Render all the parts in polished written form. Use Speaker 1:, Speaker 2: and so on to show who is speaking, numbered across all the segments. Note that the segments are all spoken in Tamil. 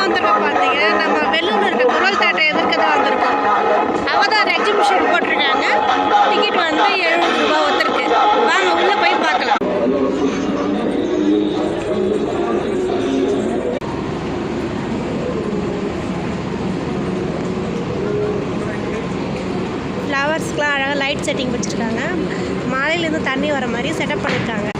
Speaker 1: வந்திருக்கோம் பார்த்தீங்க. நம்ம வெள்ளூரில் இருக்க குரல் தேட்டர் எதிர்க்க தான் வந்திருக்கோம். அவதார் எக்ஸிபிஷன் போட்டிருக்காங்க. டிக்கெட் வந்து 70 ரூபா ஒருத்தருக்கு. வாங்க உள்ளே போய் பார்க்கலாம். ஃப்ளவர்ஸ்க்குலாம் அழகாக லைட் செட்டிங் வச்சுருக்காங்க. மலையிலேருந்து தண்ணி வர மாதிரி செட்டப் பண்ணியிருக்காங்க.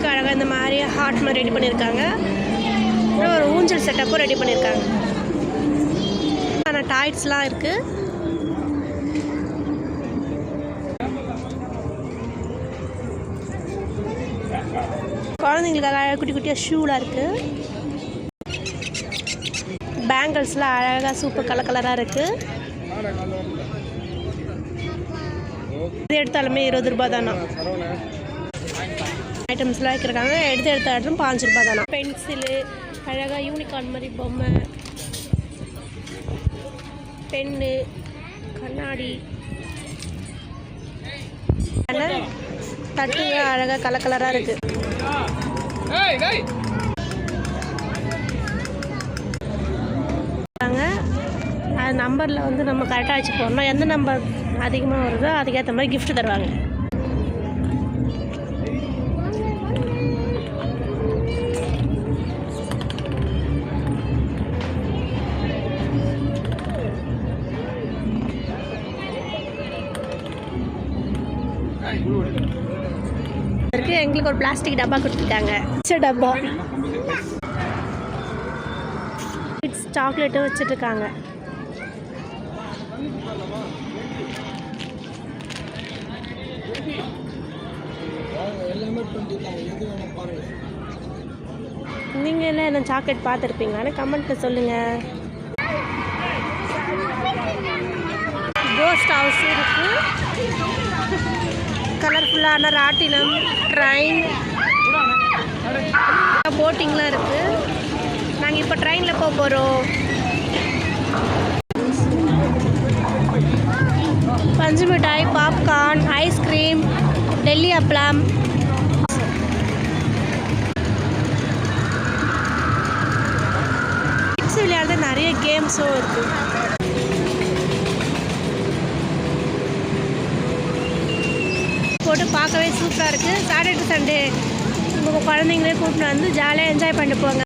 Speaker 1: அழகாக இந்த மாதிரி ஹாட் மாதிரி ரெடி பண்ணியிருக்காங்க. அப்புறம் ஒரு ஊஞ்சல் செட்டப்பும் ரெடி பண்ணியிருக்காங்க. ஆனால் டாய்ஸ்லாம் இருக்குது. குழந்தைங்களுக்காக குட்டி குட்டியாக ஷூலாம் இருக்குது. பேங்கிள்ஸ்லாம் அழகாக சூப்பர் கலராக இருக்குது. இது எடுத்தாலுமே 20 ரூபா தானா. ஐட்டம்ஸ்லாம் வைக்கிறாங்க. எடுத்த ஐட்டம் 5 ரூபா தானா. பென்சிலு அழகாக யூனிகார்ன் மாதிரி பொம்மை, பென்னு, கண்ணாடி, தட்டுங்க அழகாக கலராக இருக்குது. அது நம்பரில் வந்து நம்ம கரெக்டாக வச்சு போடணும். எந்த நம்பர் அதிகமாக வருதோ அதுக்கேற்ற மாதிரி கிஃப்ட் தருவாங்க. எங்களுக்கு ஒரு பிளாஸ்டிக் டப்பா கொடுத்துருக்காங்க. டப்பா சாக்லேட்டும் வச்சுட்ருக்காங்க. நீங்கள் என்ன சாக்லேட் பார்த்துருப்பீங்களான்னு கமெண்ட்டில் சொல்லுங்கள். கோஸ்ட் ஹவுஸ் இருக்குது. கலர்ஃபுல்லான ராட்டினம், ட்ரெயின், போட்டிங்லாம் இருக்குது. நாங்கள் இப்போ ட்ரெயினில் போக போகிறோம். பஞ்சு மிட்டாய், பாப்கார்ன், ஐஸ்கிரீம், டெல்லி அப்பளம், கிட்ஸ் விளையாட நிறைய கேம்ஸும் இருக்குது. போட்டு பார்க்கவே சூப்பராக இருக்குது. சாட்டர்டே சண்டே உங்கள் குழந்தைங்களே கூப்பிட்டு வந்து ஜாலியாக என்ஜாய் பண்ணிட்டு போங்க.